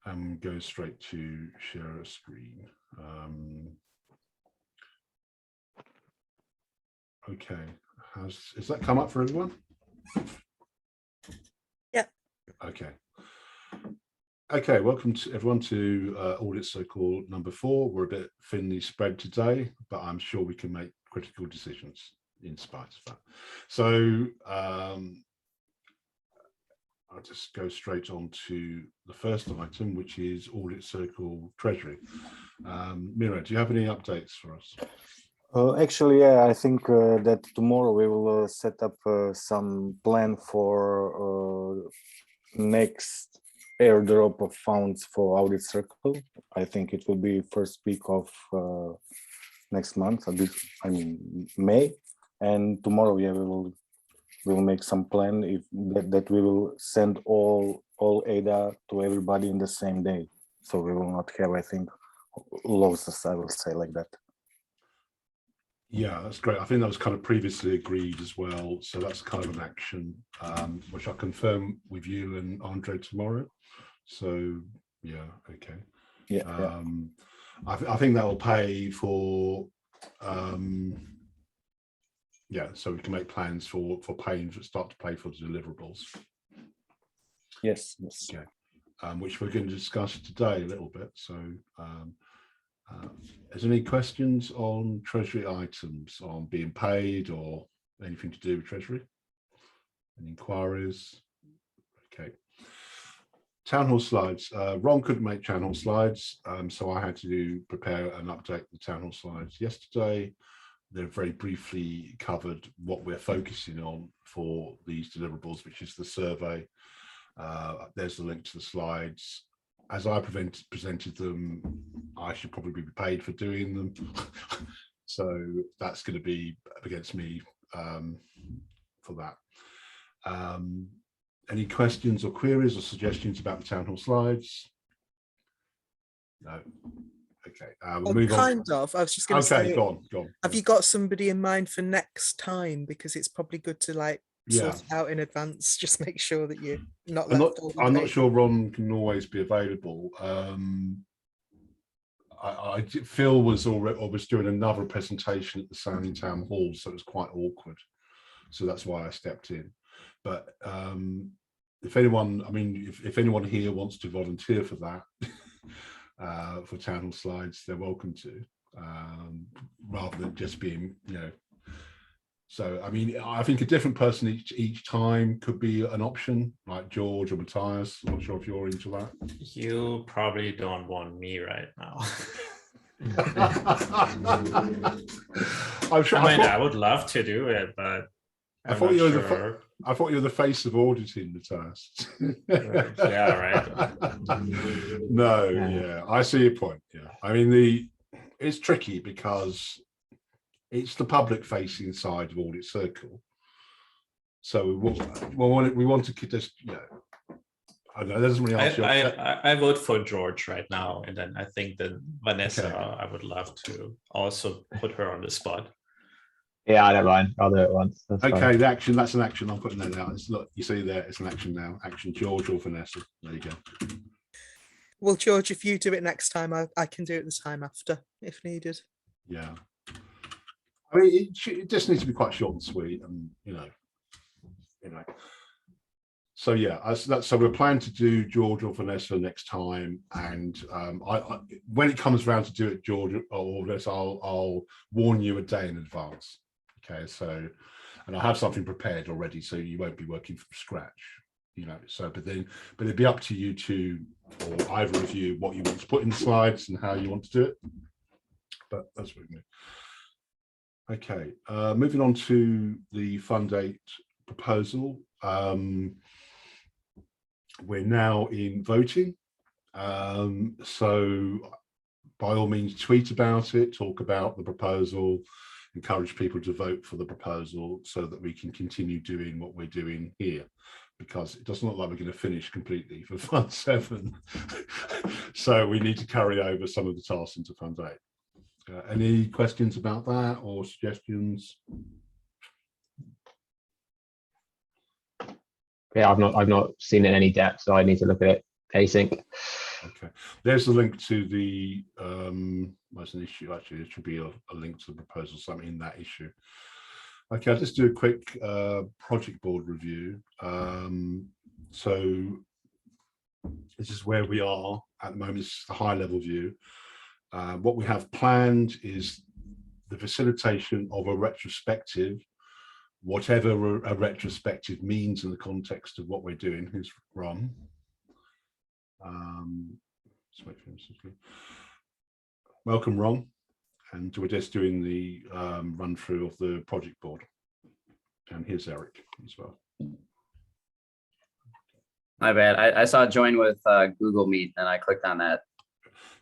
and go straight to share a screen. Okay, has that come up for everyone? Yeah. Okay. Okay, welcome to everyone to Audit Circle number 4. We're a bit thinly spread today, but I'm sure we can make critical decisions in spite of that. So I'll just go straight on to the first item, which is Audit Circle Treasury. Mira, do you have any updates for us? Actually, yeah, I think that tomorrow we will set up some plan for next airdrop of funds for Audit Circle. I think it will be first week of next month, I mean May. And tomorrow, yeah, we'll make some plan if that we will send all ADA to everybody in the same day. So we will not have, I think, losses, I will say like that. Yeah, that's great. I think that was kind of previously agreed as well. So that's kind of an action, which I'll confirm with you and Andre tomorrow. So yeah, okay. Yeah. I think that will pay for yeah, so we can make plans for paying, start to pay for the deliverables. Yes. Okay. Which we're going to discuss today a little bit. So is there any questions on Treasury items, on being paid or anything to do with Treasury? Any inquiries? Okay. Town hall slides. Ron couldn't make town hall slides, so I had to prepare and update the town hall slides yesterday. They've very briefly covered what we're focusing on for these deliverables, which is the survey. There's the link to the slides. As I presented them, I should probably be paid for doing them. So that's going to be against me for that. Any questions or queries or suggestions about the town hall slides? No. Okay. We'll move on. I was just going to say. Go on. Have you got somebody in mind for next time? Because it's probably good to sort it out in advance. Just make sure that you're not left. I'm not sure Ron can always be available. Phil was doing another presentation at the Sounding Town Hall, so it was quite awkward. So that's why I stepped in. But if anyone, if anyone here wants to volunteer for that, for town hall slides, they're welcome to, rather than just being, So, I think a different person each time could be an option, like George or Matthias. I'm not sure if you're into that. You probably don't want me right now. I'm sure, I would love to do it, but I thought you were the face of auditing, Matthias. Yeah, right. No, yeah, I see your point. Yeah, it's tricky because it's the public-facing side of Audit Circle. So we want to just, I don't know, that doesn't really answer I vote for George right now, and then I think that Vanessa, okay. I would love to also put her on the spot. Yeah, I don't mind. I'll do it once. That's okay, fine. That's an action. I'm putting that out. Look, you see there, it's an action now. Action George or Vanessa. There you go. Well, George, if you do it next time, I can do it the time after if needed. Yeah. It just needs to be quite short and sweet, and So yeah, so we're planning to do George or Vanessa next time, and when it comes around to do it, George or Vanessa, I'll warn you a day in advance. Okay, so, and I have something prepared already, so you won't be working from scratch. So but it'd be up to you two or either of you what you want to put in the slides and how you want to do it. But that's what we do. Okay, moving on to the Fund 8 proposal. We're now in voting. So by all means, tweet about it, talk about the proposal, encourage people to vote for the proposal so that we can continue doing what we're doing here, because it doesn't look like we're going to finish completely for Fund 7. So we need to carry over some of the tasks into Fund 8. Any questions about that or suggestions? Yeah, I've not seen it in any depth, so I need to look at it async. Okay, there's the link to the there's an issue. Actually, it should be a link to the proposal, something in that issue. Okay, I'll just do a quick project board review. So this is where we are at the moment. This is the high level view. What we have planned is the facilitation of a retrospective, whatever a retrospective means in the context of what we're doing. Who's Ron? Let's wait for him. Welcome, Ron. And we're just doing the run through of the project board. And here's Eric as well. My bad. I saw join with Google Meet and I clicked on that.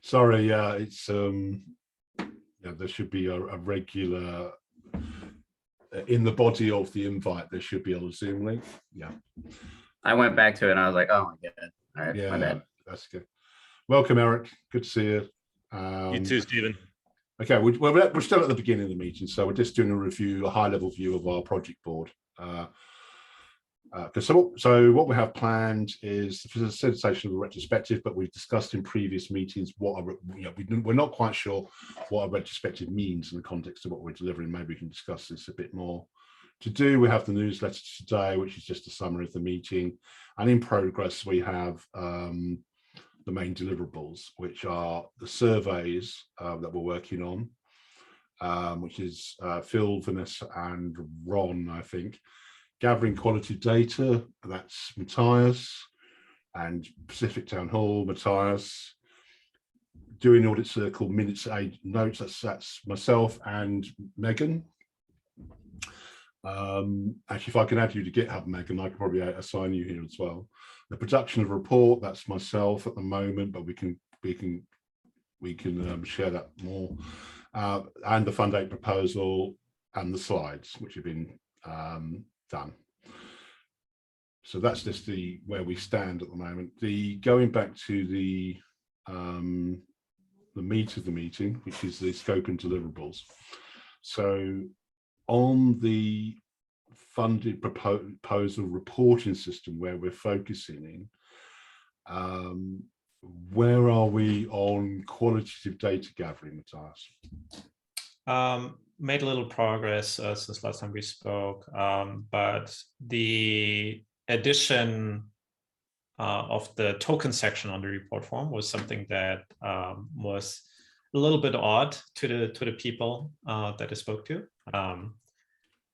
Sorry, it's yeah, there should be a regular in the body of the invite. There should be a Zoom link. Yeah. I went back to it and I was like, oh my god. All right, Yeah, my bad. that's good. Welcome, Eric. Good to see you. You too, Stephen. Okay, we're still at the beginning of the meeting, so we're just doing a review, a high-level view of our project board. So what we have planned is the facilitation of a retrospective, but we've discussed in previous meetings we're not quite sure what a retrospective means in the context of what we're delivering. Maybe we can discuss this a bit more. To do, we have the newsletter today, which is just a summary of the meeting, and in progress we have the main deliverables, which are the surveys that we're working on, which is Phil, Vanessa, and Ron, I think. Gathering quality data, that's Matthias, and Pacific Town Hall, Matthias. Doing audit circle minutes, notes, that's myself and Megan. Actually, if I can add you to GitHub, Megan, I could probably assign you here as well. The production of a report, that's myself at the moment, but we can share that more. And the Fund 8 proposal and the slides, which have been done. So that's just where we stand at the moment. Going back to the meat of the meeting, which is the scope and deliverables. So on the funded proposal reporting system where we're focusing in, where are we on qualitative data gathering, Matthias? Made a little progress since last time we spoke, but the addition of the token section on the report form was something that was a little bit odd to the people that I spoke to.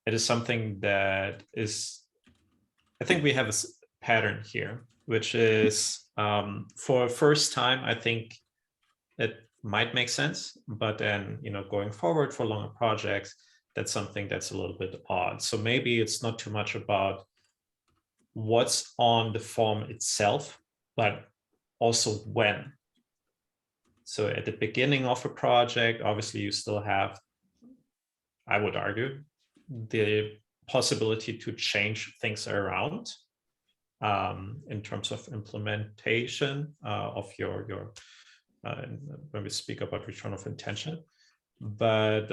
It is something that is, I think we have a pattern here, which is for a first time, I think it might make sense, but then, going forward for longer projects, that's something that's a little bit odd. So maybe it's not too much about what's on the form itself, but also when. So at the beginning of a project, obviously you still have, I would argue, the possibility to change things around in terms of implementation of your when we speak about return of intention, but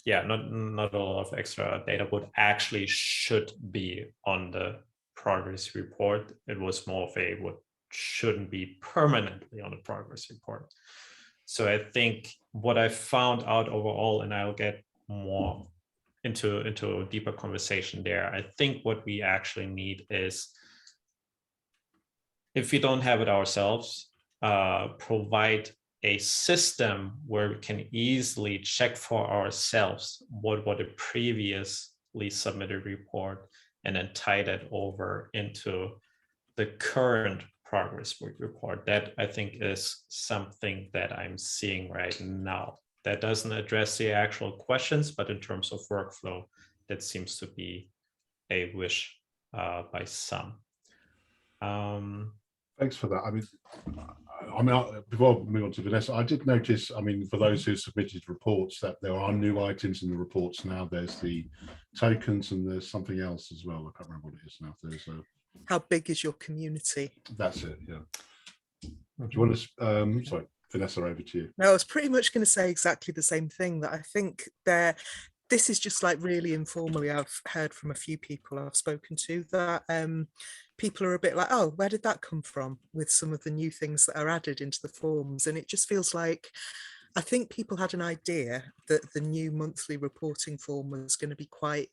yeah, not a lot of extra data would actually should be on the progress report. It was more of a what shouldn't be permanently on the progress report. So I think what I found out overall, and I'll get more into a deeper conversation there, I think what we actually need is, if we don't have it ourselves, provide a system where we can easily check for ourselves what the previously submitted report, and then tie that over into the current progress report. That I think is something that I'm seeing right now. That doesn't address the actual questions, but in terms of workflow, that seems to be a wish by some. Thanks for that. I mean, before we move on to Vanessa, I did notice, for those who submitted reports, that there are new items in the reports now. There's the tokens and there's something else as well. I can't remember what it is now. There's How big is your community? That's it, yeah. Do you want to, sorry, Vanessa, over to you. No, I was pretty much going to say exactly the same thing, that I think this is just like really informally. I've heard from a few people I've spoken to that people are a bit like, oh, where did that come from with some of the new things that are added into the forms? And it just feels like, I think people had an idea that the new monthly reporting form was going to be quite,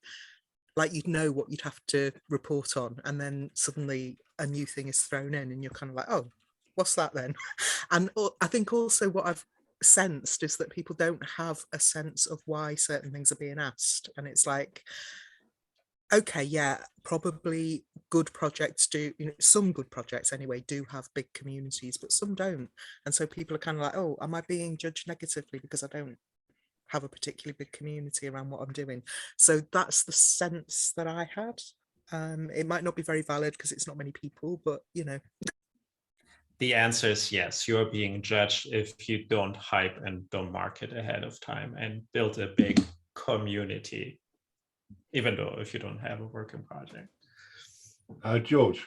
like, you'd know what you'd have to report on, and then suddenly a new thing is thrown in and you're kind of like, oh, what's that then? And I think also what I've sensed is that people don't have a sense of why certain things are being asked. And it's like, okay, yeah, probably good projects do, some good projects anyway do have big communities, but some don't. And so people are kind of like, oh, am I being judged negatively because I don't have a particularly big community around what I'm doing? So that's the sense that I had. It might not be very valid because it's not many people, but The answer is yes, you're being judged if you don't hype and don't market ahead of time and build a big community, even though if you don't have a working project. George.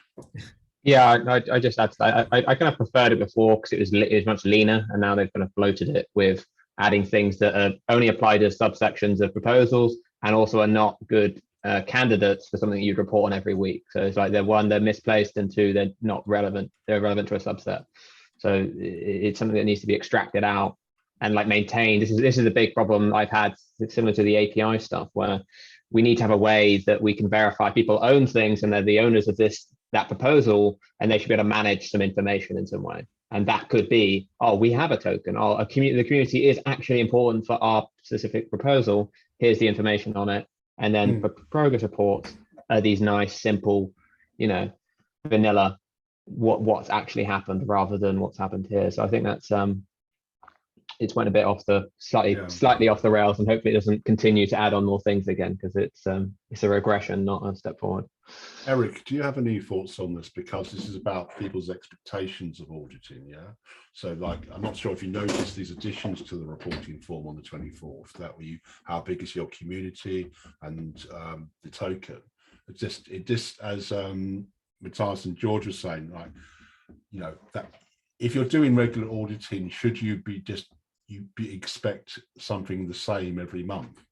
Yeah, I just add to that. I kind of preferred it before because it was much leaner, and now they've kind of bloated it with adding things that are only apply to subsections of proposals and also are not good candidates for something you'd report on every week. So it's like they're misplaced, and two, they're not relevant. They're relevant to a subset. So it's something that needs to be extracted out and like maintained. This is a big problem I've had, similar to the API stuff, where we need to have a way that we can verify people own things and they're the owners of that proposal, and they should be able to manage some information in some way. And that could be, oh, we have a token. Oh, the community is actually important for our specific proposal. Here's the information on it. And then for progress reports are these nice, simple, vanilla, what's actually happened rather than what's happened here. So I think that's it's went a bit off the slightly off the rails, and hopefully it doesn't continue to add on more things again, because it's a regression, not a step forward. Eric, do you have any thoughts on this? Because this is about people's expectations of auditing, yeah? So like, I'm not sure if you noticed these additions to the reporting form on the 24th, that were how big is your community and the token. It just as Matthias and George was saying, like, that if you're doing regular auditing, should you expect something the same every month?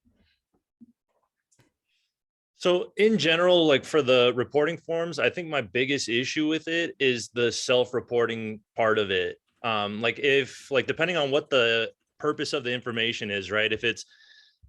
So in general, like for the reporting forms, I think my biggest issue with it is the self-reporting part of it. Depending on what the purpose of the information is, right? If it's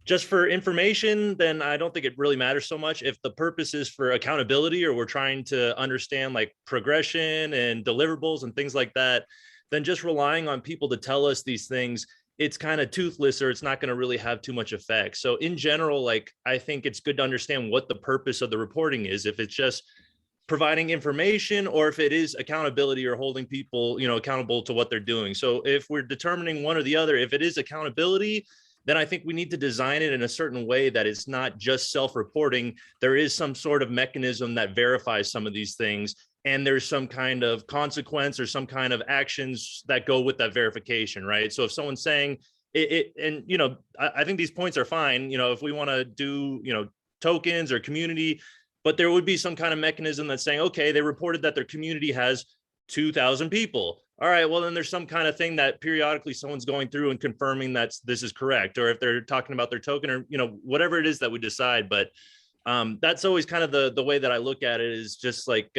just for information, then I don't think it really matters so much. If the purpose is for accountability, or we're trying to understand like progression and deliverables and things like that, then just relying on people to tell us these things, it's kind of toothless, or it's not going to really have too much effect. So in general, like, I think it's good to understand what the purpose of the reporting is, if it's just providing information or if it is accountability or holding people, accountable to what they're doing. So if we're determining one or the other, if it is accountability, then I think we need to design it in a certain way that it's not just self-reporting. There is some sort of mechanism that verifies some of these things, and there's some kind of consequence or some kind of actions that go with that verification, right? So if someone's saying I think these points are fine, if we want to do, tokens or community, but there would be some kind of mechanism that's saying, okay, they reported that their community has 2,000 people. All right, well, then there's some kind of thing that periodically someone's going through and confirming that this is correct, or if they're talking about their token, or, whatever it is that we decide. But that's always kind of the way that I look at it, is just like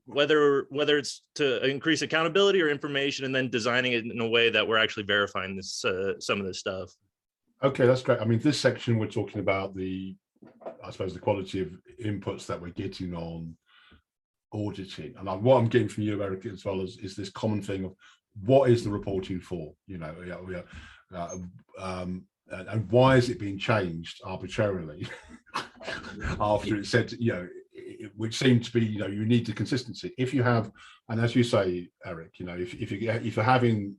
whether it's to increase accountability or information, and then designing it in a way that we're actually verifying this some of this stuff. Okay, that's great. I mean, this section we're talking about the quality of inputs that we're getting on auditing, and what I'm getting from you, Eric, as well, is this common thing of what is the reporting for? And why is it being changed arbitrarily after it said, which seemed to be, you need the consistency. If you have, and as you say, Eric, if you're having,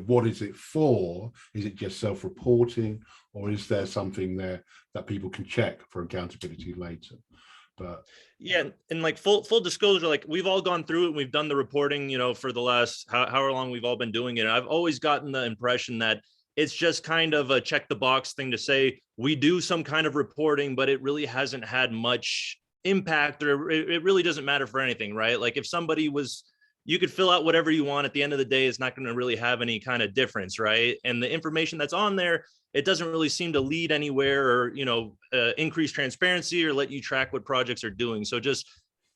what is it for? Is it just self-reporting, or is there something there that people can check for accountability later? But yeah, and like full disclosure, like we've all gone through it and we've done the reporting, for the last however long we've all been doing it. I've always gotten the impression that it's just kind of a check the box thing to say we do some kind of reporting, but it really hasn't had much impact, or it really doesn't matter for anything, right? Like if somebody was, you could fill out whatever you want. At the end of the day, it's not going to really have any kind of difference, right? And the information that's on there, it doesn't really seem to lead anywhere or, increase transparency or let you track what projects are doing. So just,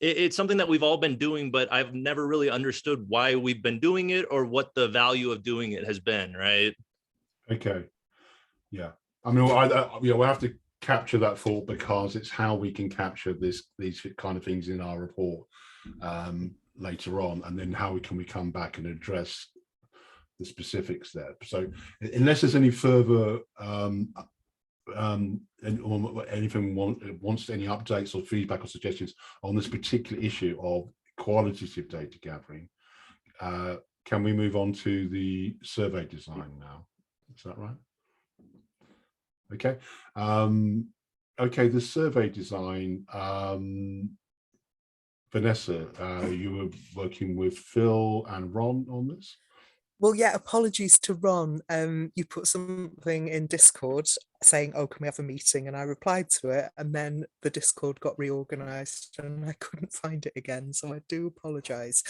it's something that we've all been doing, but I've never really understood why we've been doing it or what the value of doing it has been, right? Okay. Yeah. I mean, we'll have to capture that thought, because it's how we can capture these kind of things in our report later on, and then how can we come back and address the specifics there. So unless there's any further or anything wants any updates or feedback or suggestions on this particular issue of qualitative data gathering, can we move on to the survey design now? Is that right? Okay. Okay, the survey design, Vanessa, you were working with Phil and Ron on this? Well, yeah, apologies to Ron. You put something in Discord saying, oh, can we have a meeting? And I replied to it, and then the Discord got reorganized and I couldn't find it again. So I do apologize.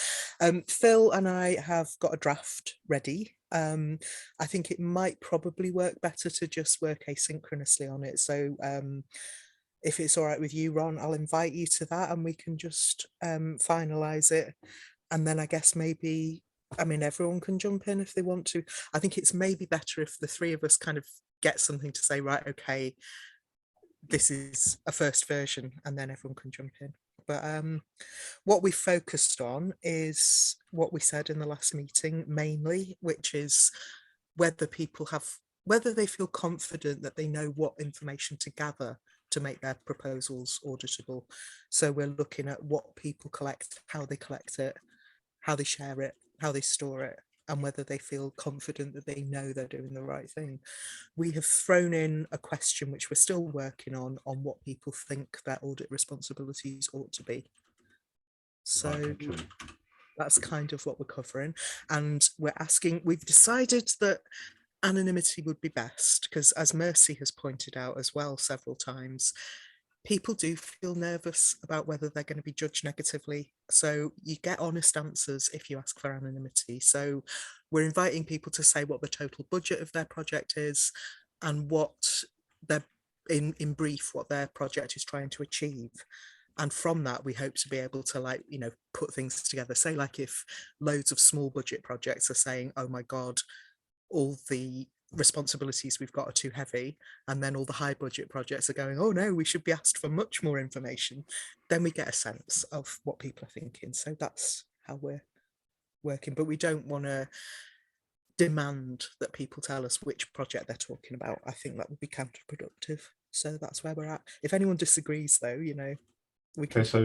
Phil and I have got a draft ready. I think it might probably work better to just work asynchronously on it. So if it's all right with you, Ron, I'll invite you to that and we can just finalize it. And then I guess maybe, I mean, everyone can jump in if they want to. I think it's maybe better if the three of us kind of get something to say, right, okay, this is a first version, and then everyone can jump in. But what we focused on is what we said in the last meeting mainly, which is whether they feel confident that they know what information to gather to make their proposals auditable. So we're looking at what people collect, how they collect it, how they share it, how they store it, and whether they feel confident that they know they're doing the right thing. We have thrown in a question, which we're still working on what people think their audit responsibilities ought to be. So Right, okay. That's kind of what we're covering. And we've decided that anonymity would be best, because as Mercy has pointed out as well several times, people do feel nervous about whether they're going to be judged negatively. So you get honest answers if you ask for anonymity. So we're inviting people to say what the total budget of their project is and what they're in brief, what their project is trying to achieve. And from that, we hope to be able to put things together. Say like if loads of small budget projects are saying, oh my God, all the responsibilities we've got are too heavy, and then all the high budget projects are going, oh no, we should be asked for much more information, then we get a sense of what people are thinking. So that's how we're working, but we don't want to demand that people tell us which project they're talking about. I think that would be counterproductive. So that's where we're at. If anyone disagrees though, we can. Okay, so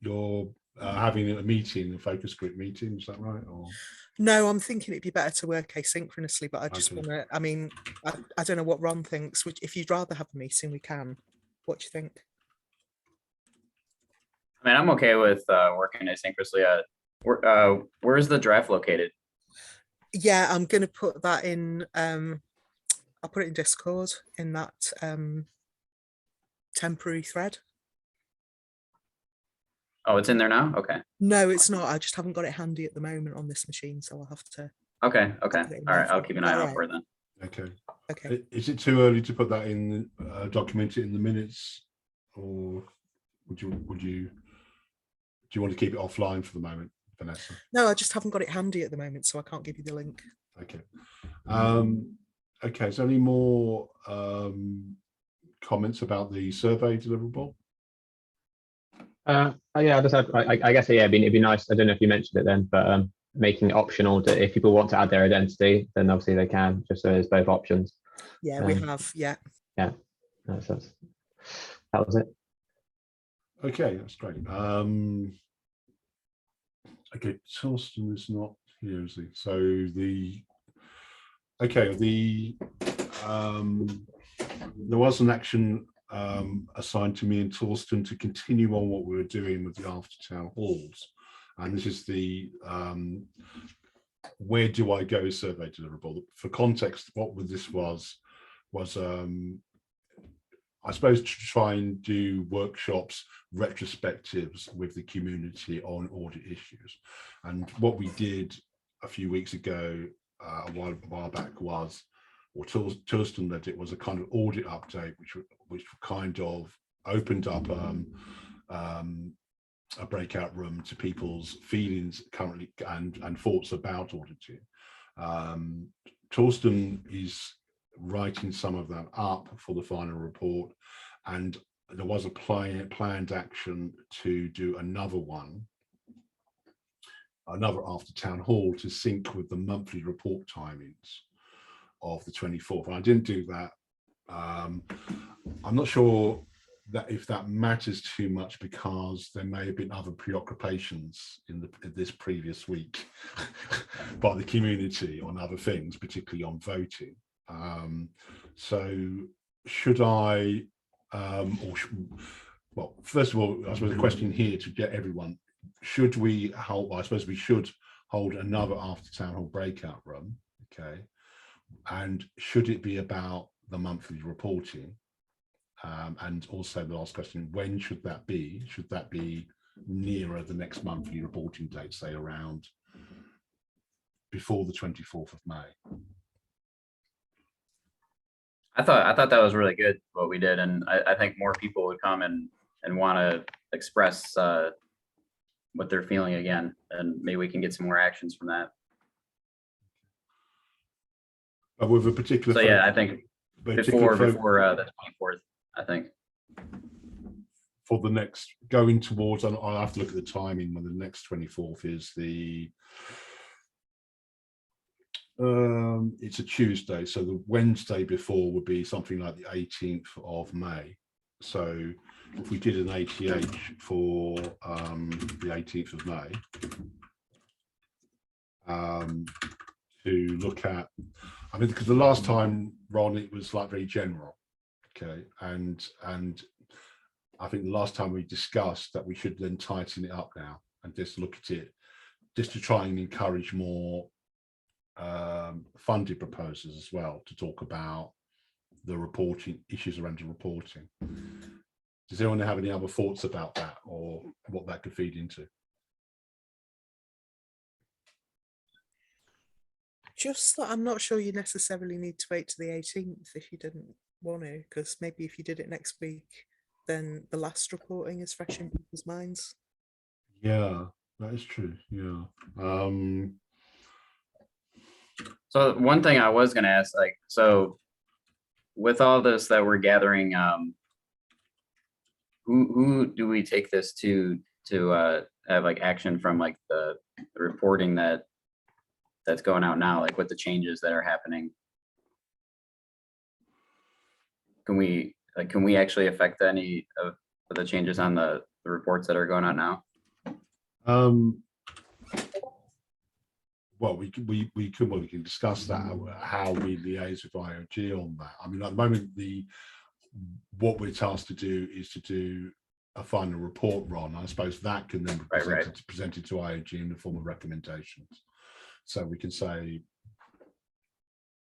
you're having a meeting, a focus group meeting, is that right? Or No, I'm thinking it'd be better to work asynchronously, but I just Okay. want to, I don't know what Ron thinks. If you'd rather have a meeting, we can. What do you think? I mean, I'm okay with working asynchronously. Where's the draft located? Yeah, I'm going to put that in, I'll put it in Discord in that temporary thread. Oh, it's in there now? Okay. No, it's not. I just haven't got it handy at the moment on this machine, so I'll have to. Okay. put it in All there right, I'll for- keep an eye out Alright, for it then. okay. Okay. Is it too early to put that in, document it in the minutes, or do you want to keep it offline for the moment, Vanessa? No, I just haven't got it handy at the moment, so I can't give you the link. Okay. Okay, so any more comments about the survey deliverable? Yeah, I just had, I guess, yeah, it'd be nice. I don't know if you mentioned it then, but making it optional to, if people want to add their identity, then obviously they can, just so there's both options. Yeah, we have. Yeah. Yeah, that was it. Okay, that's great. Okay, Torsten is not here, is he? So there was an action assigned to me and Torsten to continue on what we were doing with the after town halls, and this is the where do I go survey deliverable. For context, what this was I suppose, to try and do workshops, retrospectives with the community on audit issues. And what we did a few weeks ago, a while back, was, or Tilston led it, was a kind of audit update, which kind of opened up a breakout room to people's feelings currently and thoughts about auditing. Torsten is writing some of that up for the final report, and there was a planned action to do another after town hall to sync with the monthly report timings of the 24th. And I didn't do that. I'm not sure that if that matters too much, because there may have been other preoccupations in this previous week by the community on other things, particularly on voting. So should I, well, first of all, I suppose the question here to get everyone, should we hold, well, I suppose we should hold another after town hall breakout room, okay? And should it be about the monthly reporting? And also the last question, when should that be? Should that be nearer the next monthly reporting date, say around before the 24th of May? I thought that was really good what we did, and I think more people would come and want to express what they're feeling again, and maybe we can get some more actions from that. With a particular, so yeah, I think before the 24th, I think. For the next, going towards, and I'll have to look at the timing when the next 24th is. It's a Tuesday, so the Wednesday before would be something like the 18th of May. So if we did an ATH for the 18th of May, to look at, I mean, because the last time, Ron, it was like very general, okay, and I think the last time we discussed that we should then tighten it up now and just look at it, just to try and encourage more funded proposals as well, to talk about the reporting issues around the reporting. Does anyone have any other thoughts about that, or what that could feed into? Just that I'm not sure you necessarily need to wait to the 18th if you didn't want to, because maybe if you did it next week, then the last reporting is fresh in people's minds. Yeah, that is true. Yeah. So one thing I was going to ask, like, so with all this that we're gathering, who do we take this to have like action from, like the reporting that's going out now, like with the changes that are happening? Can we actually affect any of the changes on the reports that are going out now? Well, we can discuss that, how we liaise with IOG on that. I mean, at the moment, what we're tasked to do is to do a final report, Ron. I suppose that can then be presented to IOG in the form of recommendations. So we can say,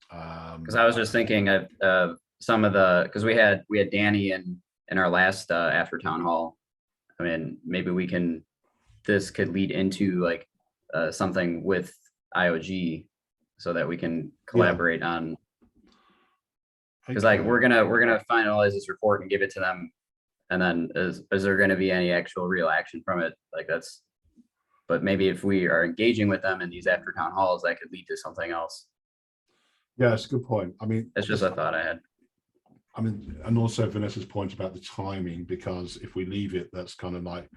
because I was just thinking of some of the, because we had Danny in our last after town hall. I mean, maybe this could lead into like something with IOG, so that we can collaborate on, because like we're gonna finalize this report and give it to them, and then is there going to be any actual real action from it? Like that's, but maybe if we are engaging with them in these after town halls, that could lead to something else. Yeah, it's a good point. I mean, it's just a thought I had. I mean, and also Vanessa's point about the timing, because if we leave it, that's kind of like,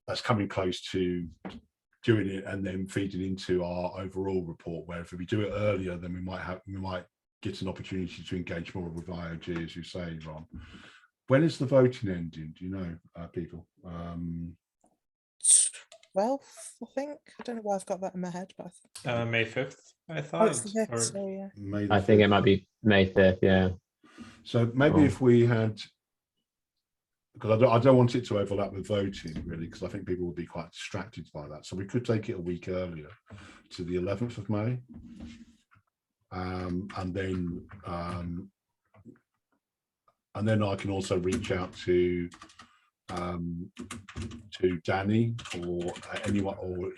that's coming close to doing it and then feeding into our overall report, where if we do it earlier, then we might get an opportunity to engage more with IOG, as you say, Ron. When is the voting ending? Do you know, people? 12th, I think. I don't know why I've got that in my head, but May 5th, I thought. oh, it's the 5th, so yeah. I think it might be May 5th, yeah. So maybe if we had, because I don't want it to overlap with voting, really, because I think people would be quite distracted by that. So we could take it a week earlier to the 11th of May. And then and then I can also reach out to Danny or anyone or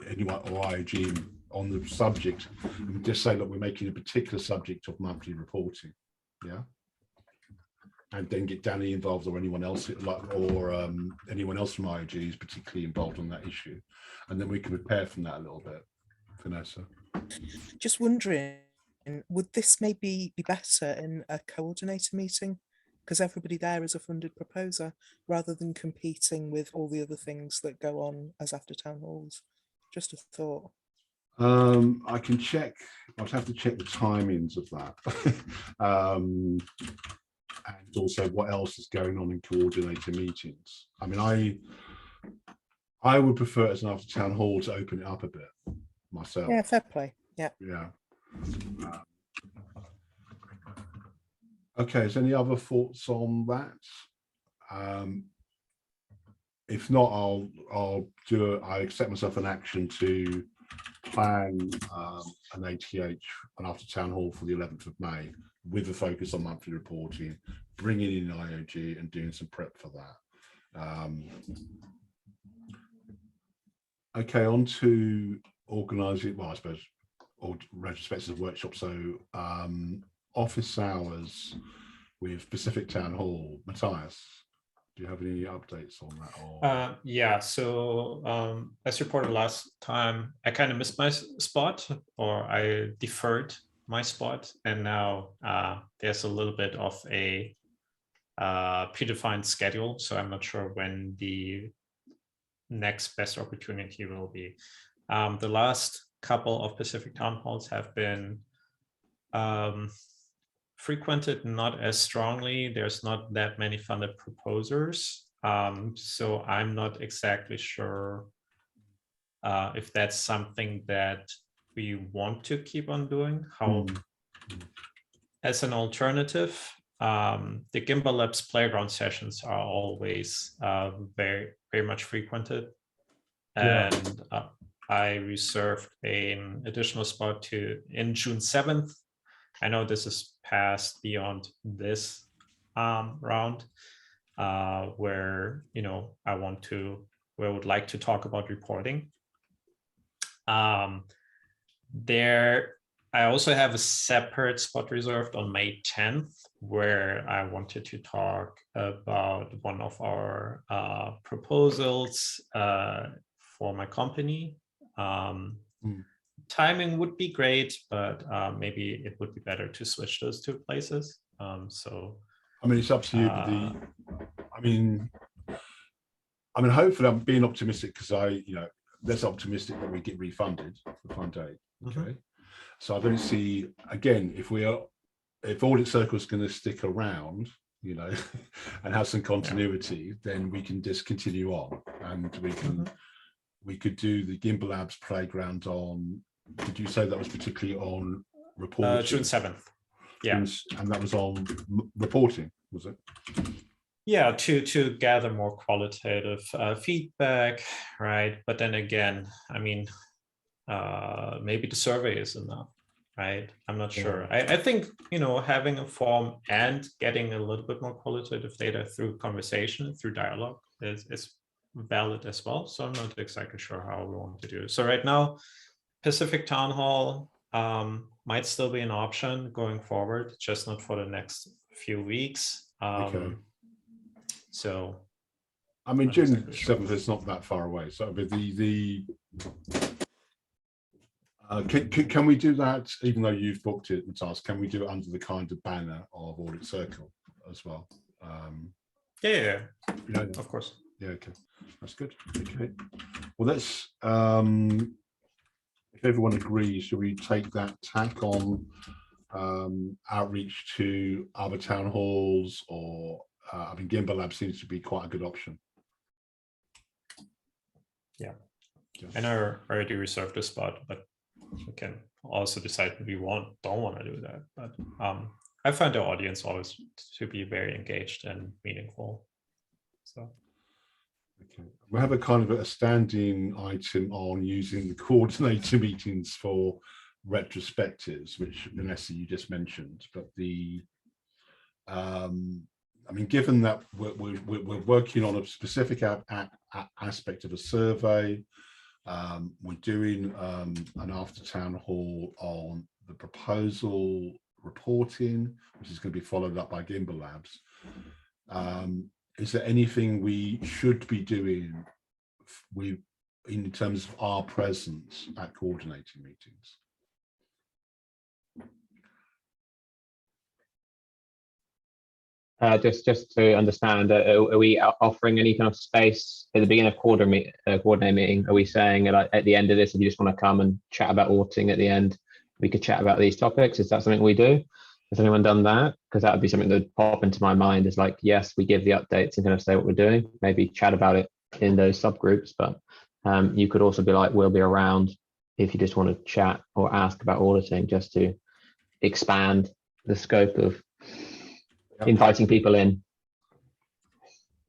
IAG on the subject, and just say, look, we're making a particular subject of monthly reporting, yeah, and then get Danny involved or anyone else, anyone else from IAG is particularly involved on that issue, and then we can prepare from that a little bit. Vanessa, just wondering, would this maybe be better in a coordinator meeting? Because everybody there is a funded proposer, rather than competing with all the other things that go on as after town halls. Just a thought. I can check. I'd have to check the timings of that, and also what else is going on in coordinator meetings. I mean, I would prefer as an after town hall to open it up a bit myself. Yeah, fair play. Yeah. Yeah. Okay, is any other thoughts on that? If not, I accept myself an action to plan an ATH, an after town hall for the 11th of May, with a focus on monthly reporting, bringing in IOG and doing some prep for that. Okay, on to organising, well, I suppose, or retrospective workshop. So office hours with Pacific Town Hall. Matthias, do you have any updates on that? Or... Yeah, so as reported last time, I kind of missed my spot, or I deferred my spot, and now there's a little bit of a predefined schedule, so I'm not sure when the next best opportunity will be. The last couple of Pacific Town Halls have been frequented not as strongly. There's not that many funded proposers. So I'm not exactly sure if that's something that we want to keep on doing. How, as an alternative, the Gimbal Labs playground sessions are always very, very much frequented. And I reserved an additional spot in June 7th. I know this is passed beyond this round, where I would like to talk about reporting. I also have a separate spot reserved on May 10th, where I wanted to talk about one of our proposals for my company. Timing would be great, but maybe it would be better to switch those two places. So I mean, it's up to you. I mean, hopefully, I'm being optimistic because that's optimistic that we get refunded for Fund 8. Okay, so I don't see, again, if Audit Circle is going to stick around, and have some continuity, then we can just continue on, and we could do the Gimbal Labs playground on. Did you say that was particularly on reporting? June 7th. Yeah, and that was on reporting, was it? Yeah, to gather more qualitative feedback, right? But then again, I mean, maybe the survey is enough, right? I'm not sure. I think, having a form and getting a little bit more qualitative data through conversation, through dialogue is valid as well. So I'm not exactly sure how we want to do it. So right now, Pacific Town Hall might still be an option going forward, just not for the next few weeks. Okay. So, I mean, June 7th is not that far away. So can we do that, even though you've booked it, Matthias? Can we do it under the kind of banner of Audit Circle as well? Yeah, of course. Yeah, okay, that's good. Okay, well, let's. If everyone agrees, should we take that tack on outreach to other town halls, or I mean, Gimbal Lab seems to be quite a good option. Yeah. And I already reserved a spot, but we can also decide if we don't want to do that. But I find the audience always to be very engaged and meaningful. So. Okay. We have a kind of a standing item on using the coordinator meetings for retrospectives, which Vanessa, you just mentioned, but I mean, given that we're working on a specific aspect of a survey, we're doing an after town hall on the proposal reporting, which is going to be followed up by Gimbal Labs. Is there anything we should be doing in terms of our presence at coordinating meetings? Just to understand, are we offering any kind of space at the beginning of coordinating meeting? Are we saying at the end of this, if you just want to come and chat about auditing at the end, we could chat about these topics? Is that something we do? Has anyone done that? Because that would be something that would pop into my mind, is like, yes, we give the updates and kind of say what we're doing, maybe chat about it in those subgroups, but you could also be like, we'll be around if you just want to chat or ask about auditing, just to expand the scope of inviting people in.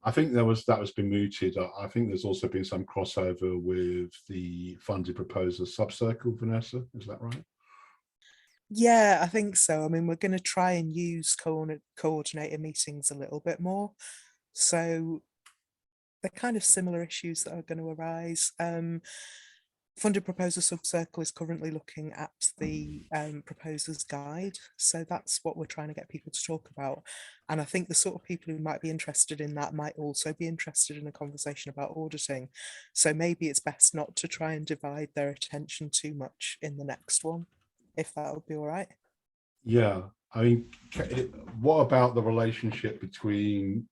I think that was been mooted. I think there's also been some crossover with the funded proposer subcircle, Vanessa, is that right? Yeah, I think so. I mean, we're going to try and use coordinator meetings a little bit more. So they're kind of similar issues that are going to arise. Funded proposer subcircle is currently looking at the proposer's guide. So that's what we're trying to get people to talk about. And I think the sort of people who might be interested in that might also be interested in a conversation about auditing. So maybe it's best not to try and divide their attention too much in the next one, if that would be all right. Yeah, I mean, what about the relationship between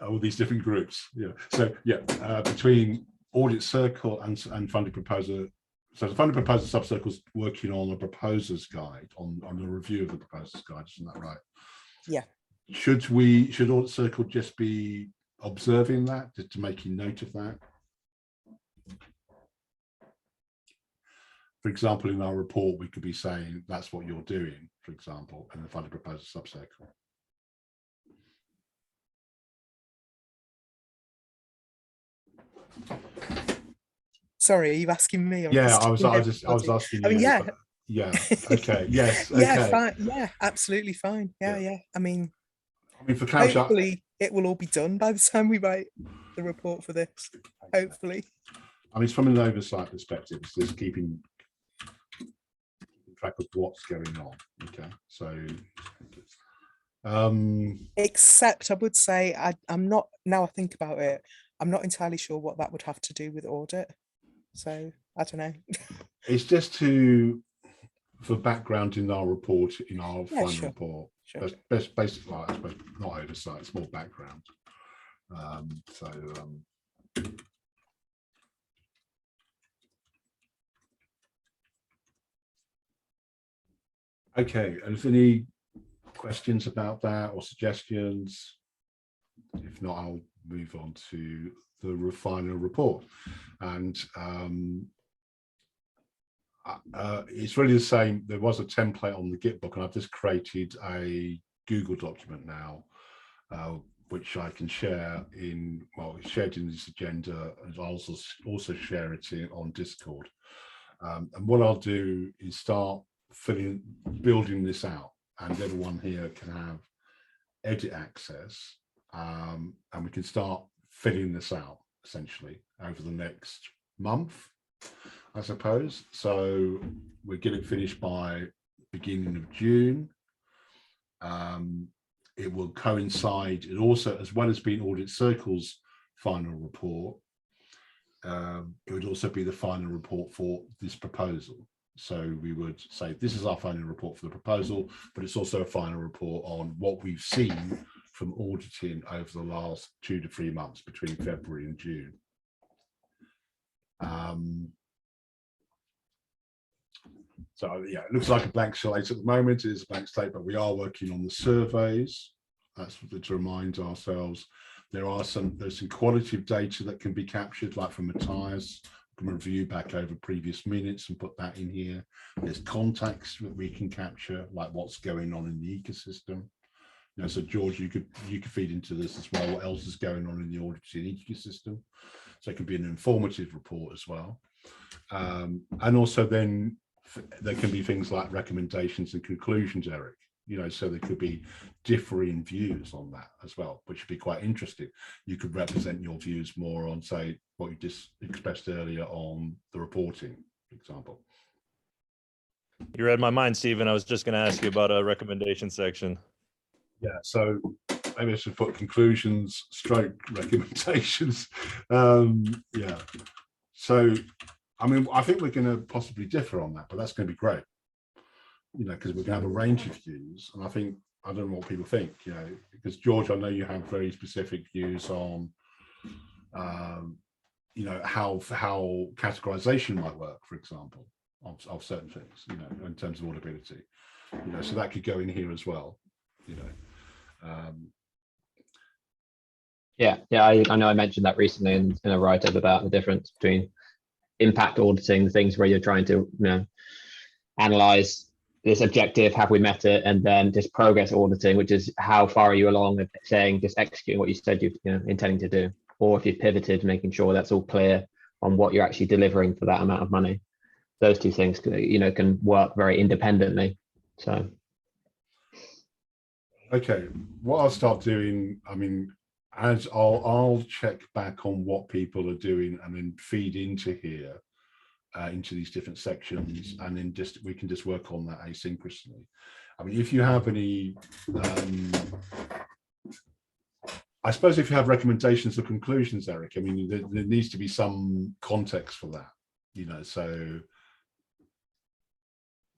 all these different groups? Yeah, so yeah, between Audit Circle and Funded Proposer. So the Funded Proposer subcircle's working on a proposer's guide, on a review of the proposer's guide, isn't that right? Yeah. Should Audit Circle just be observing that, just to making note of that? For example, in our report, we could be saying that's what you're doing, for example, in the Funded Proposer subcircle. Sorry, are you asking me? Yeah, I was asking you. I mean, yeah. Yeah. Okay. Yes. Yeah. Okay. Fine. Yeah. Absolutely fine. Yeah. Yeah. Yeah. I mean, for clarity, hopefully it will all be done by the time we write the report for this. Hopefully. I mean, from an oversight perspective, it's just keeping track of what's going on. Okay. So. Except I would say I'm not. Now I think about it, I'm not entirely sure what that would have to do with audit. So I don't know. It's just for background in our report, in our final report. Sure. Best basically, I suppose, not oversight, it's more background. Okay, and if any questions about that or suggestions? If not, I'll move on to the Refinery Report. And it's really the same. There was a template on the Git book, and I've just created a Google document now, which I can share in, well, it's shared in this agenda, and I'll also share it on Discord. And what I'll do is start building this out, and everyone here can have edit access, and we can start filling this out essentially over the next month, I suppose. So we'll get it finished by beginning of June. It will coincide, and also, as well as being Audit Circle's final report, it would also be the final report for this proposal. So we would say this is our final report for the proposal, but it's also a final report on what we've seen from auditing over the last 2 to 3 months between February and June. So yeah, it looks like a blank slate at the moment. It is a blank slate, but we are working on the surveys. That's to remind ourselves. There's some qualitative data that can be captured, like from Matthias. We can review back over previous minutes and put that in here. There's contacts that we can capture, like what's going on in the ecosystem. You know, so George, you could feed into this as well. What else is going on in the auditing ecosystem? So it can be an informative report as well. And also then there can be things like recommendations and conclusions, Eric. you know, so there could be differing views on that as well, which would be quite interesting. You could represent your views more on, say, what you just expressed earlier on the reporting, for example. You read my mind, Stephen. I was just going to ask you about a recommendation section. Yeah, so maybe I should put conclusions stroke recommendations. Yeah, so I mean, I think we're going to possibly differ on that, but that's going to be great, you know, because we're going to have a range of views. And I think, I don't know what people think, you know, because George, I know you have very specific views on, you know, how categorization might work, for example, of certain things, you know, in terms of auditability, you know, so that could go in here as well, you know. Yeah, I know I mentioned that recently in a write-up about the difference between impact auditing, things where you're trying to, you know, analyze this objective, have we met it, and then just progress auditing, which is how far are you along with saying just executing what you said you're, you know, intending to do, or if you've pivoted, making sure that's all clear on what you're actually delivering for that amount of money. Those two things, you know, can work very independently. So, okay, what I'll start doing, I mean, as I'll check back on what people are doing and then feed into here, into these different sections, and then just we can just work on that asynchronously. I mean, if you have any, I suppose if you have recommendations or conclusions, Eric, I mean, there needs to be some context for that, you know, so.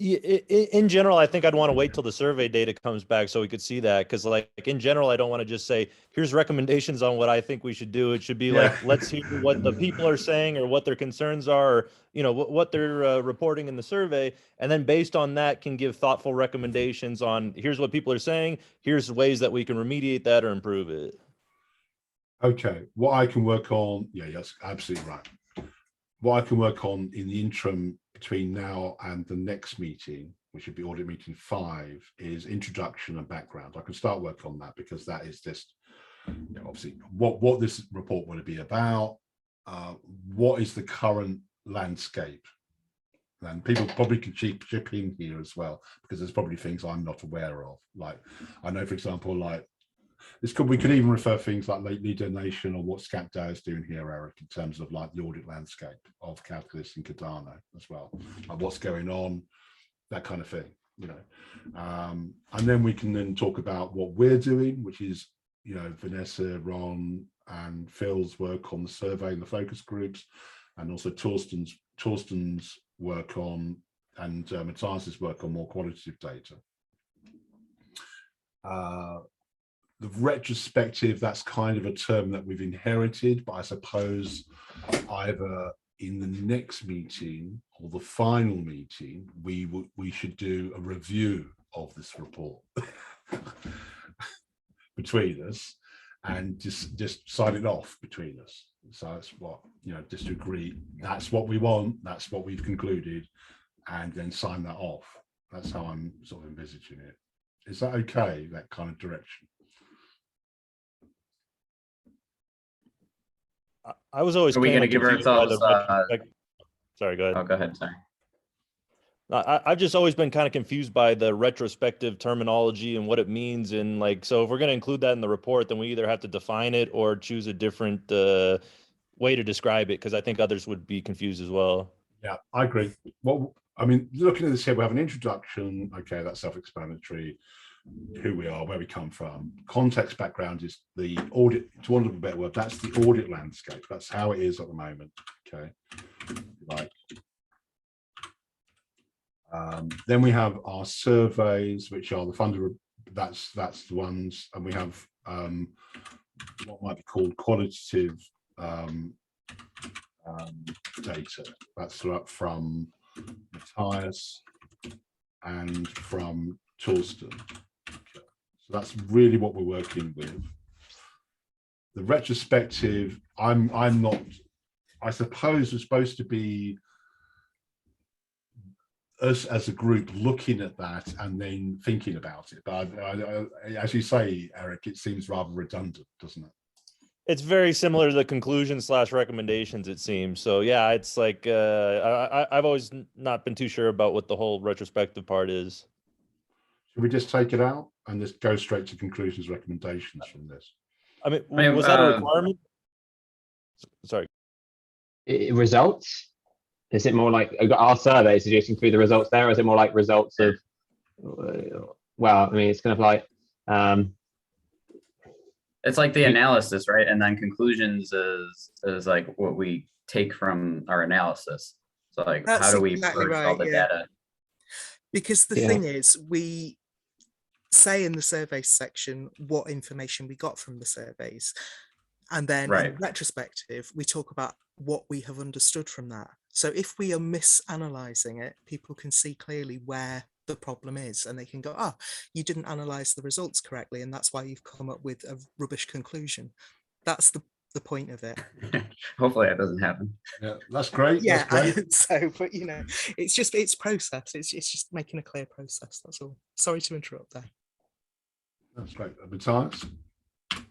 In general, I think I'd want to wait till the survey data comes back so we could see that. Because like in general, I don't want to just say, here's recommendations on what I think we should do. It should be like, let's hear what the people are saying or what their concerns are, or, you know, what they're reporting in the survey. And then based on that can give thoughtful recommendations on, here's what people are saying, here's ways that we can remediate that or improve it. Okay, what I can work on, yeah, that's absolutely right. What I can work on in the interim between now and the next meeting, which would be audit meeting 5, is introduction and background. I can start work on that because that is just, you know, obviously what this report will be about, what is the current landscape, and people probably could chip in here as well, because there's probably things I'm not aware of. Like I know, for example, like we could even refer things like lead donation or what SCAPDA is doing here, Eric, in terms of like the audit landscape of Calculus and Cardano as well, like what's going on, that kind of thing, you know. And then we can then talk about what we're doing, which is, you know, Vanessa, Ron, and Phil's work on the survey and the focus groups, and also Torsten's work on, and Matthias's work on more qualitative data. The retrospective, that's kind of a term that we've inherited, but I suppose either in the next meeting or the final meeting, we should do a review of this report between us and just sign it off between us. So that's what, you know, just to agree, that's what we want, that's what we've concluded, and then sign that off. That's how I'm sort of envisaging it. Is that okay, that kind of direction? I was always. Are we going to give confused by ourselves? the sorry, go ahead. Oh, go ahead. Sorry. I've just always been kind of confused by the retrospective terminology and what it means. And like, so if we're going to include that in the report, then we either have to define it or choose a different way to describe it, because I think others would be confused as well. Yeah, I agree. Well, I mean, looking at this here, we have an introduction. Okay, that's self-explanatory. Who we are, where we come from. Context, background is the audit, to want a better word, that's the audit landscape. That's how it is at the moment. Okay, like then we have our surveys, which are the funded, that's the ones, and we have what might be called qualitative data. That's from Matthias and from Torsten. So that's really what we're working with. The retrospective, I'm not, I suppose we're supposed to be us as a group looking at that and then thinking about it. But as you say, Eric, it seems rather redundant, doesn't it? It's very similar to the conclusions / recommendations, it seems. So yeah, it's like I've always not been too sure about what the whole retrospective part is. Should we just take it out and just go straight to conclusions, recommendations from this? I mean, mean, was that a requirement? Sorry. Results? Is it more like our surveys? Did you just include the results there, or is it more like results of? Well, I mean, it's kind of like. It's like the analysis, right? And then conclusions is like what we take from our analysis. So like, That's how do we exactly purge all right, the yeah. data? Because the Yeah. thing is, we say in the survey section what information we got from the surveys. And then Right. in retrospective, we talk about what we have understood from that. So if we are misanalyzing it, people can see clearly where the problem is, and they can go, oh, you didn't analyze the results correctly, and that's why you've come up with a rubbish conclusion. That's the point of it. Hopefully that doesn't happen. Yeah, that's great. Yeah, That's great. so, but you know, it's process. It's just making a clear process. That's all. Sorry to interrupt there. That's great. Matthias?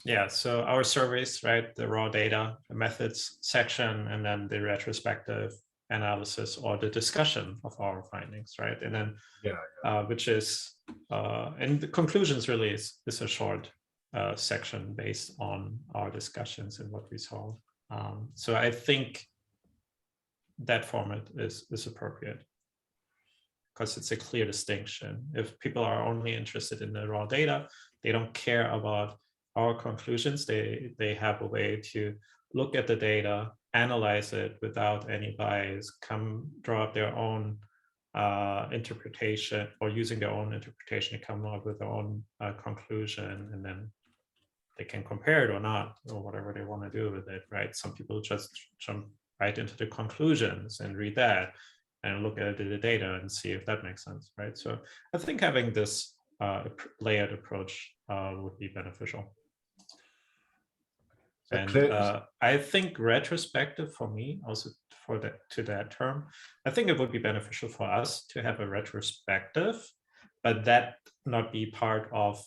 Yeah, so our surveys, right, the raw data, the methods section, and then the retrospective analysis or the discussion of our findings, right? And then, which is, and the conclusions really is a short section based on our discussions and what we saw. So I think that format is appropriate because it's a clear distinction. If people are only interested in the raw data, they don't care about our conclusions. They have a way to look at the data, analyze it without any bias, draw up their own interpretation, or using their own interpretation to come up with their own conclusion, and then they can compare it or not, or whatever they want to do with it, right? Some people just jump right into the conclusions and read that and look at the data and see if that makes sense, right? So I think having this layered approach would be beneficial. And I think retrospective for me, also to that term, I think it would be beneficial for us to have a retrospective, but that not be part of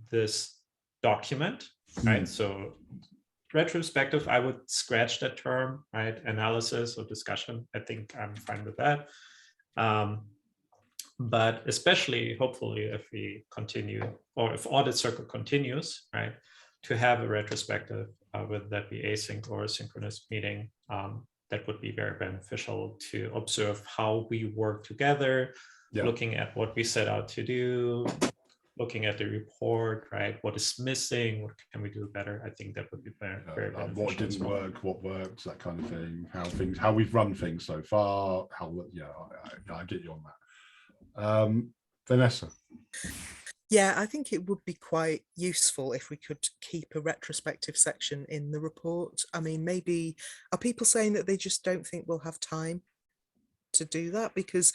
this document, right? So retrospective, I would scratch that term, right? Analysis or discussion. I think I'm fine with that. But especially, hopefully, if we continue, or if Audit Circle continues, right, to have a retrospective, whether that be async or a synchronous meeting, that would be very beneficial to observe how we work together, looking at what we set out to do, looking at the report, right? What is missing? What can we do better? I think that would be very beneficial. What didn't work? What worked? That kind of thing. How we've run things so far. I get you on that. Vanessa. Yeah, I think it would be quite useful if we could keep a retrospective section in the report. I mean, maybe are people saying that they just don't think we'll have time to do that? Because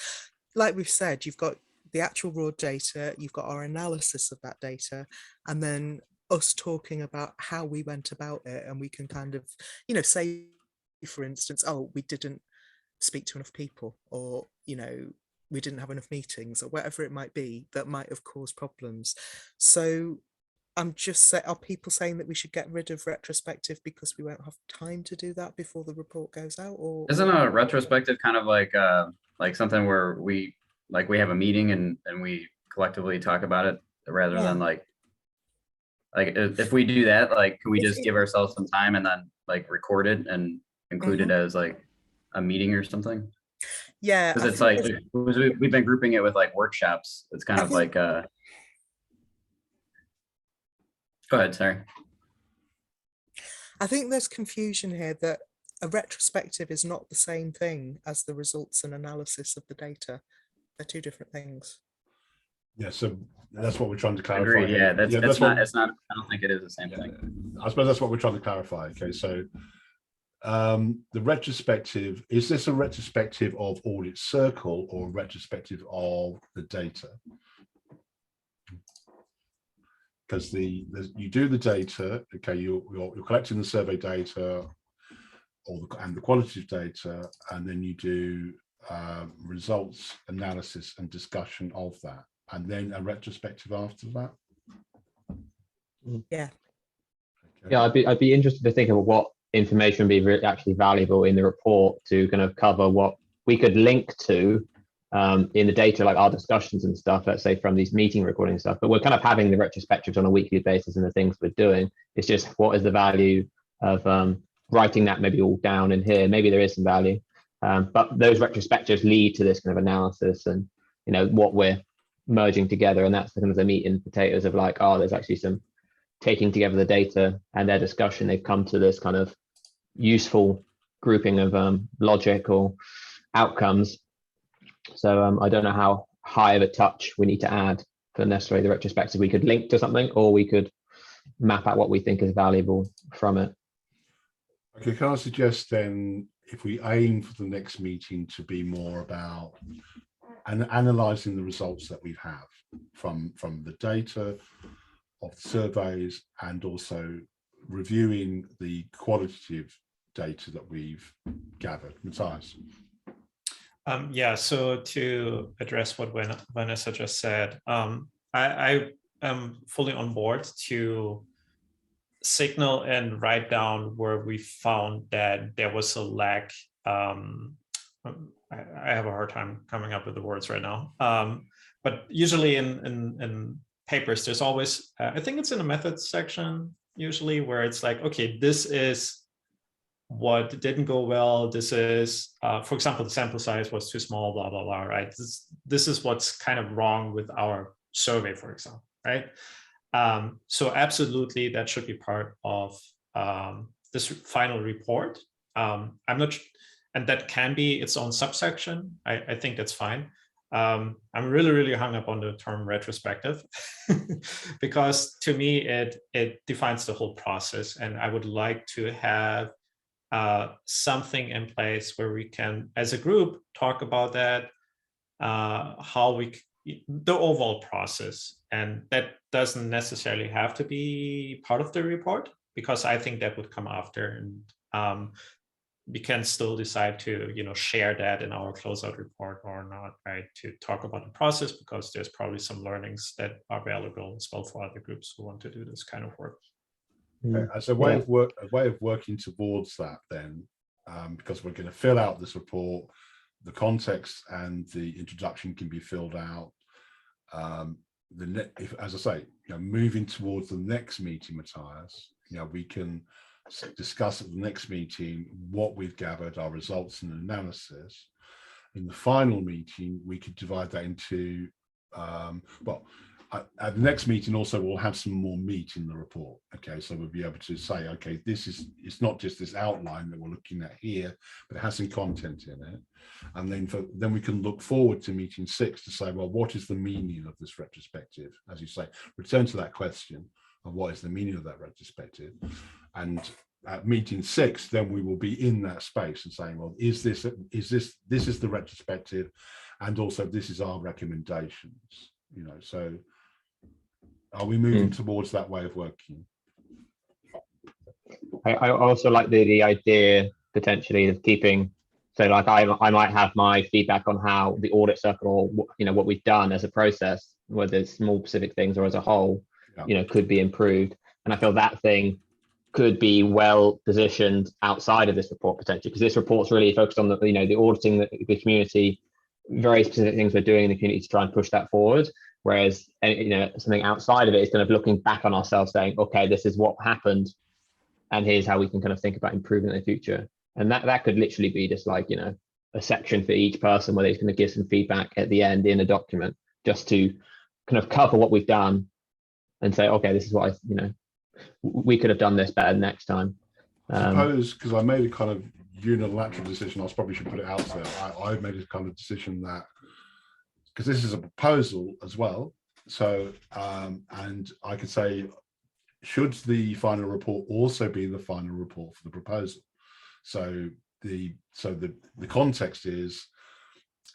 like we've said, you've got the actual raw data, you've got our analysis of that data, and then us talking about how we went about it. And we can kind of, you know, say, for instance, oh, we didn't speak to enough people, or, you know, we didn't have enough meetings, or whatever it might be that might have caused problems. So I'm just saying, are people saying that we should get rid of retrospective because we won't have time to do that before the report goes out? Or isn't a retrospective kind of like something where we have a meeting and we collectively talk about it, rather than like if we do that, like, can we just give ourselves some time and then like record it and include it as like a meeting or something? Yeah, because it's like we've been grouping it with like workshops. It's kind of like go ahead, sorry. I think there's confusion here that a retrospective is not the same thing as the results and analysis of the data. They're two different things. Yeah, so that's what we're trying to clarify. Agreed. Yeah, it's not. I don't think it is the same thing. I suppose that's what we're trying to clarify. Okay, so the retrospective, is this a retrospective of Audit Circle or a retrospective of the data? Because you do the data, okay, you're collecting the survey data and the qualitative data, and then you do results, analysis, and discussion of that, and then a retrospective after that. Yeah. Okay. Yeah, I'd be interested to think of what information would be actually valuable in the report to kind of cover what we could link to in the data, like our discussions and stuff, let's say from these meeting recording stuff, but we're kind of having the retrospectives on a weekly basis and the things we're doing. It's just what is the value of writing that maybe all down in here? Maybe there is some value, but those retrospectives lead to this kind of analysis and, you know, what we're merging together. And that's kind of the meat and potatoes of like, oh, there's actually some taking together the data and their discussion. They've come to this kind of useful grouping of logic or outcomes. So I don't know how high of a touch we need to add for necessarily the retrospective. We could link to something, or we could map out what we think is valuable from it. Okay, can I suggest then, if we aim for the next meeting to be more about analysing the results that we have from the data of the surveys, and also reviewing the qualitative data that we've gathered. Matthias? Yeah, so to address what Vanessa just said, I am fully on board to signal and write down where we found that there was a lack. I have a hard time coming up with the words right now. But usually in papers, there's always, I think it's in the methods section, usually, where it's like, okay, this is what didn't go well. This is, for example, the sample size was too small, blah, blah, blah, right? This is what's kind of wrong with our survey, for example, right? So absolutely, that should be part of this final report. I'm not, and that can be its own subsection. I think that's fine. I'm really, really hung up on the term retrospective because to me, it defines the whole process. And I would like to have something in place where we can, as a group, talk about that, how the overall process. And that doesn't necessarily have to be part of the report, because I think that would come after, and we can still decide to, you know, share that in our closeout report or not, right? To talk about the process, because there's probably some learnings that are valuable as well for other groups who want to do this kind of work. As a way of working towards that, then, because we're going to fill out this report, the context and the introduction can be filled out. As I say, you know, moving towards the next meeting, Matthias, you know, we can discuss at the next meeting what we've gathered, our results and analysis. In the final meeting, we could divide that into, at the next meeting also we'll have some more meat in the report. Okay, so we'll be able to say, okay, it's not just this outline that we're looking at here, but it has some content in it. And then we can look forward to meeting 6 to say, well, what is the meaning of this retrospective? As you say, return to that question of what is the meaning of that retrospective. And at meeting 6, then we will be in that space and saying, well, this is the retrospective, and also this is our recommendations. You know, so are we moving towards that way of working? I also like the idea potentially of keeping, so like I might have my feedback on how the audit circle, or, you know, what we've done as a process, whether it's small specific things or as a whole, you know, could be improved. And I feel that thing could be well positioned outside of this report potentially, because this report's really focused on the, you know, the auditing the community, very specific things we're doing in the community to try and push that forward. Whereas, you know, something outside of it is kind of looking back on ourselves saying, okay, this is what happened, and here's how we can kind of think about improving in the future. And that could literally be just like, you know, a section for each person where they're going to give some feedback at the end in a document, just to kind of cover what we've done and say, okay, this is what you know, we could have done this better next time. I suppose, because I made a kind of unilateral decision, I probably should put it out there. I made a kind of decision that, because this is a proposal as well, so and I could say, should the final report also be the final report for the proposal? So the context is,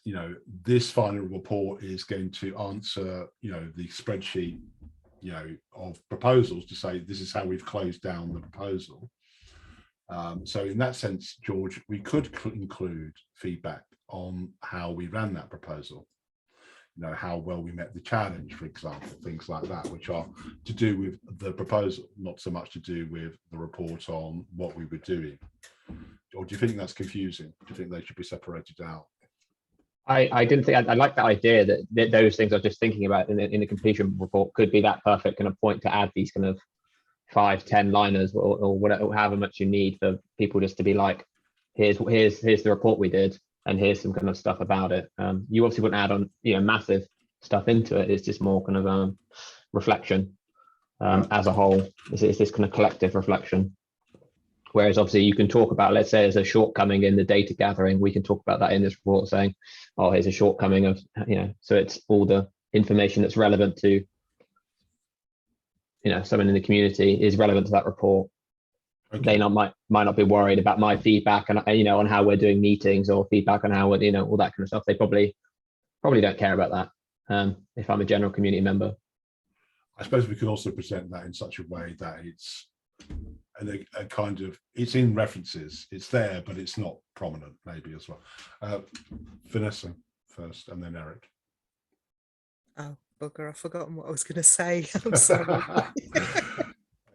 you know, this final report is going to answer, you know, the spreadsheet, you know, of proposals to say this is how we've closed down the proposal. So in that sense, George, we could include feedback on how we ran that proposal. You know, how well we met the challenge, for example, things like that, which are to do with the proposal, not so much to do with the report on what we were doing. Or do you think that's confusing? Do you think they should be separated out? I didn't think I like that idea that those things I was just thinking about in the completion report could be that perfect kind of point to add these kind of 5-10 liners or whatever, however much you need for people just to be like, here's the report we did, and here's some kind of stuff about it. You obviously wouldn't add on massive stuff into it. It's just more kind of reflection as a whole. It's this kind of collective reflection. Whereas obviously you can talk about, let's say there's a shortcoming in the data gathering, we can talk about that in this report saying, oh, here's a shortcoming of, so it's all the information that's relevant to, someone in the community is relevant to that report. Okay. They might not be worried about my feedback and, on how we're doing meetings or feedback on how we're, all that kind of stuff. They probably don't care about that if I'm a general community member. I suppose we can also present that in such a way that it's a kind of, it's in references, it's there, but it's not prominent maybe as well. Vanessa first and then Eric. Oh, bugger, I've forgotten what I was going to say. I'm sorry.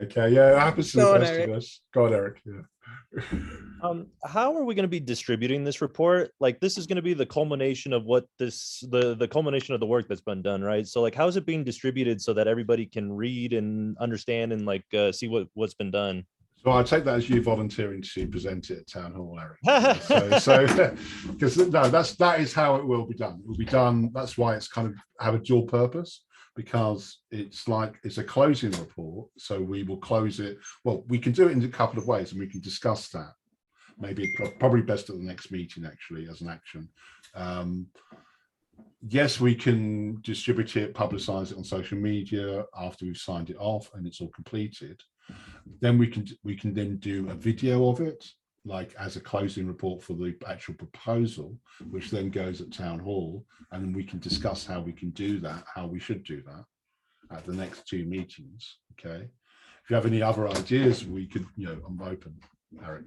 Okay, yeah, it happens to Go the on, best Eric. of us. Go on, Eric. Yeah. How are we going to be distributing this report? Like, this is going to be the culmination of what the culmination of the work that's been done, right? So like, how is it being distributed so that everybody can read and understand and like see what's been done? So I take that as you volunteering to present it at Town Hall, Eric. So because no, that is how it will be done. It will be done. That's why it's kind of have a dual purpose, because it's a closing report. So we will close it. Well, we can do it in a couple of ways, and we can discuss that. Maybe probably best at the next meeting, actually, as an action. Yes, we can distribute it, publicize it on social media after we've signed it off and it's all completed. Then we can then do a video of it, like as a closing report for the actual proposal, which then goes at Town Hall, and we can discuss how we can do that, how we should do that at the next two meetings. Okay. If you have any other ideas, we could, I'm open, Eric.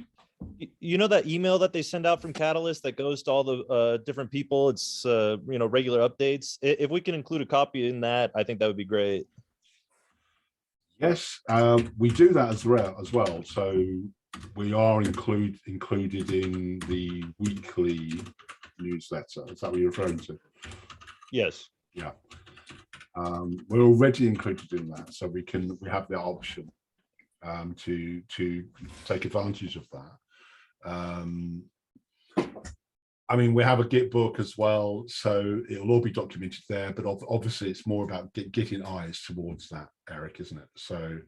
You know that email that they send out from Catalyst that goes to all the different people? It's regular updates. If we can include a copy in that, I think that would be great. Yes, we do that as well. So we are included in the weekly newsletter. Is that what you're referring to? Yes. Yeah. We're already included in that, so we have the option to take advantage of that. I mean, we have a Git book as well, so it'll all be documented there, but obviously it's more about getting eyes towards that, Eric, isn't it? So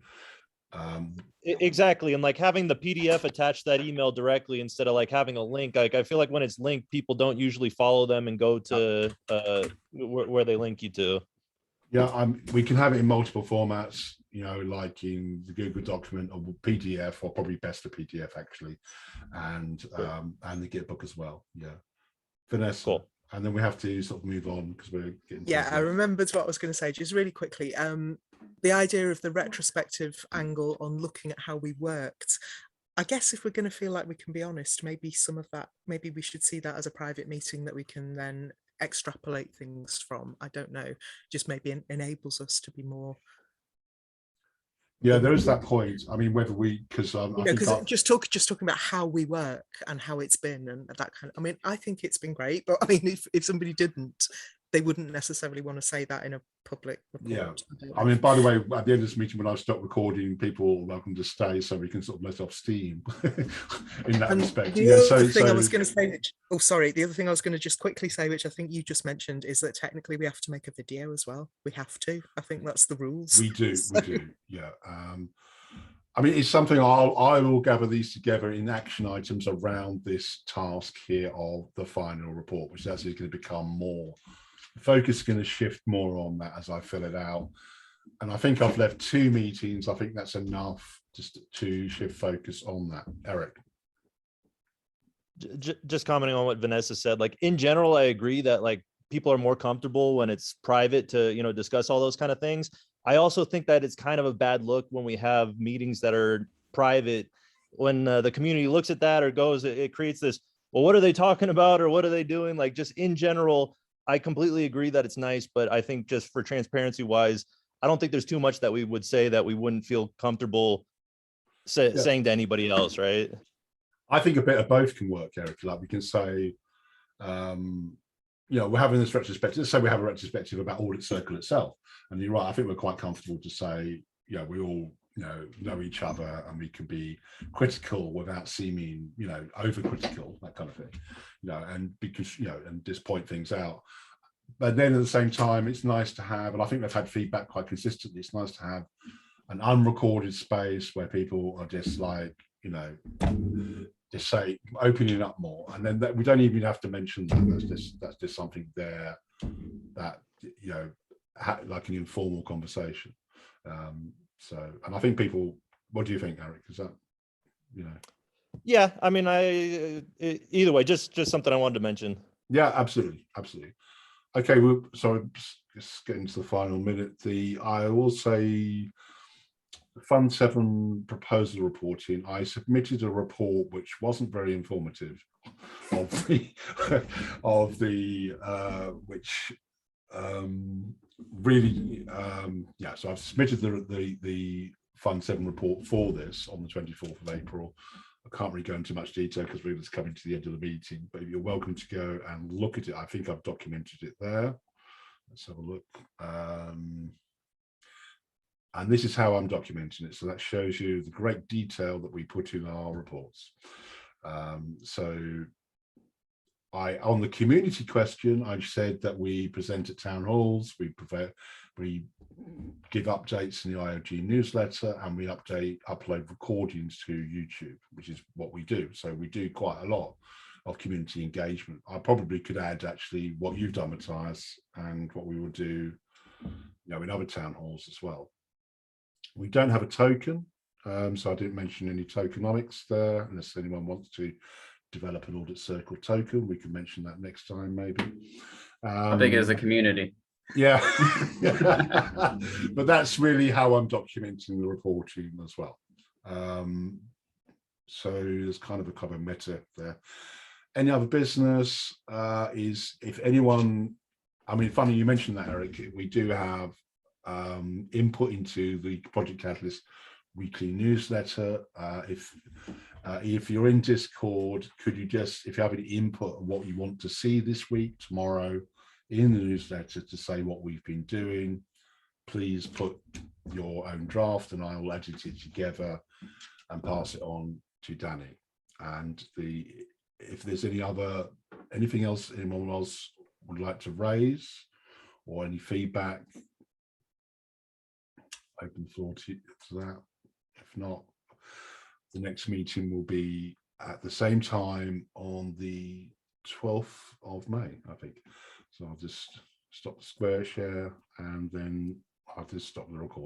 exactly, and like having the PDF attached to that email directly instead of like having a link. Like I feel like when it's linked, people don't usually follow them and go to where they link you to. Yeah, we can have it in multiple formats, like in the Google document or PDF, or probably best a PDF actually, and the Git book as well. Yeah, Vanessa. Cool. And then we have to sort of move on because we're getting. Yeah, I remembered what I was going to say just really quickly. The idea of the retrospective angle on looking at how we worked. I guess if we're going to feel like we can be honest, maybe some of that, maybe we should see that as a private meeting that we can then extrapolate things from. I don't know, just maybe enables us to be more. Yeah, there is that point. I mean, whether we, because just talking about how we work and how it's been and that kind of, I mean, I think it's been great, but I mean, if somebody didn't, they wouldn't necessarily want to say that in a public report. Yeah, I mean, by the way, at the end of this meeting, when I stop recording, people are welcome to stay so we can sort of let off steam in that respect. The other thing I was going to say, the other thing I was going to just quickly say, which I think you just mentioned, is that technically we have to make a video as well. We have to. I think that's the rules. We do, yeah. I mean, it's something I will gather these together in action items around this task here of the final report, which is actually going to become more. The focus is going to shift more on that as I fill it out. And I think I've left 2 meetings. I think that's enough just to shift focus on that. Eric. Just commenting on what Vanessa said, like in general, I agree that like people are more comfortable when it's private to, discuss all those kind of things. I also think that it's kind of a bad look when we have meetings that are private, when the community looks at that or goes, it creates this, well, what are they talking about? Or what are they doing? Like just in general, I completely agree that it's nice, but I think just for transparency wise, I don't think there's too much that we would say that we wouldn't feel comfortable saying to anybody else, right? I think a bit of both can work, Eric. Like we can say, you know, we're having this retrospective. Let's say we have a retrospective about Audit Circle itself, and you're right. I think we're quite comfortable to say, you know, we all know each other, and we can be critical without seeming, you know, overcritical, that kind of thing, you know, and because, you know, and just point things out. But then at the same time, it's nice to have, and I think they've had feedback quite consistently. It's nice to have an unrecorded space where people are just like, you know, just say, opening up more, and then we don't even have to mention that. That's just something there that, you know, like an informal conversation. So, and I think people, what do you think, Eric? Is that, you know? Yeah, I mean, either way, just something I wanted to mention. Yeah, absolutely, absolutely. Okay, so just getting to the final minute. I will say, Fund 7 proposal reporting, I submitted a report which wasn't very informative of the which really yeah, so I've submitted the Fund 7 report for this on the 24th of April. I can't really go into much detail because we're just coming to the end of the meeting, but you're welcome to go and look at it. I think I've documented it there. Let's have a look. And this is how I'm documenting it. So that shows you the great detail that we put in our reports. So on the community question, I've said that we present at town halls, we give updates in the IOG newsletter, and we upload recordings to YouTube, which is what we do. So we do quite a lot of community engagement. I probably could add actually what you've done, Matthias, and what we will do, you know, in other town halls as well. We don't have a token, so I didn't mention any tokenomics there, unless anyone wants to develop an Audit Circle token. We can mention that next time, maybe. How big is the community? Yeah, but that's really how I'm documenting the reporting as well. So there's kind of a cover meta there. Any other business is, if anyone, I mean, funny you mentioned that, Eric, we do have input into the Project Catalyst weekly newsletter. If you're in Discord, could you just, if you have any input on what you want to see this week, tomorrow, in the newsletter to say what we've been doing, please put your own draft and I will edit it together and pass it on to Danny. And if there's anything else anyone else would like to raise or any feedback, open floor to that. If not, the next meeting will be at the same time on the 12th of May, I think. So I'll just stop the square share and then I'll just stop the recording.